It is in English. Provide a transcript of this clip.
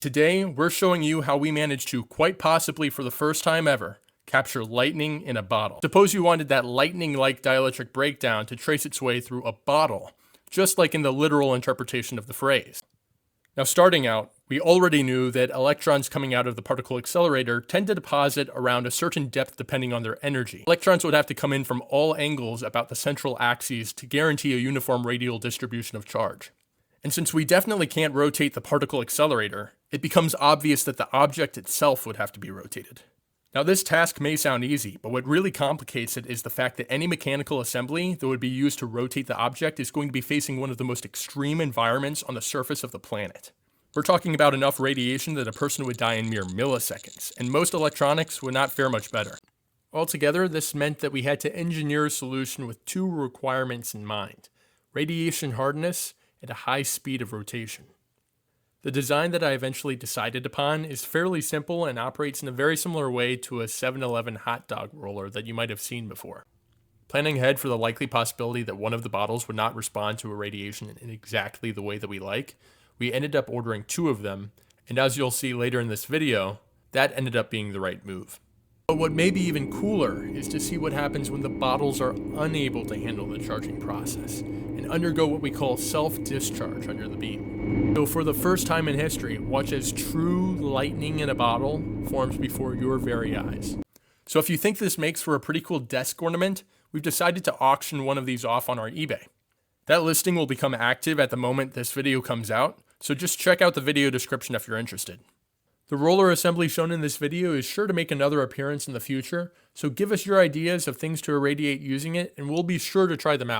Today, we're showing you how we managed to, quite possibly for the first time ever, capture lightning in a bottle. Suppose you wanted that lightning-like dielectric breakdown to trace its way through a bottle, just like in the literal interpretation of the phrase. Now, starting out, we already knew that electrons coming out of the particle accelerator tend to deposit around a certain depth depending on their energy. Electrons would have to come in from all angles about the central axes to guarantee a uniform radial distribution of charge. And since we definitely can't rotate the particle accelerator, it becomes obvious that the object itself would have to be rotated. Now, this task may sound easy, but what really complicates it is the fact that any mechanical assembly that would be used to rotate the object is going to be facing one of the most extreme environments on the surface of the planet. We're talking about enough radiation that a person would die in mere milliseconds, and most electronics would not fare much better. Altogether, this meant that we had to engineer a solution with two requirements in mind: radiation hardness and a high speed of rotation. The design that I eventually decided upon is fairly simple and operates in a very similar way to a 7-Eleven hot dog roller that you might have seen before. Planning ahead for the likely possibility that one of the bottles would not respond to irradiation in exactly the way that we like, we ended up ordering two of them, and as you'll see later in this video, that ended up being the right move. But what may be even cooler is to see what happens when the bottles are unable to handle the charging process and undergo what we call self-discharge under the beam. So for the first time in history, watch as true lightning in a bottle forms before your very eyes. So if you think this makes for a pretty cool desk ornament, we've decided to auction one of these off on our eBay. That listing will become active at the moment this video comes out, so just check out the video description if you're interested. The roller assembly shown in this video is sure to make another appearance in the future, so give us your ideas of things to irradiate using it and we'll be sure to try them out.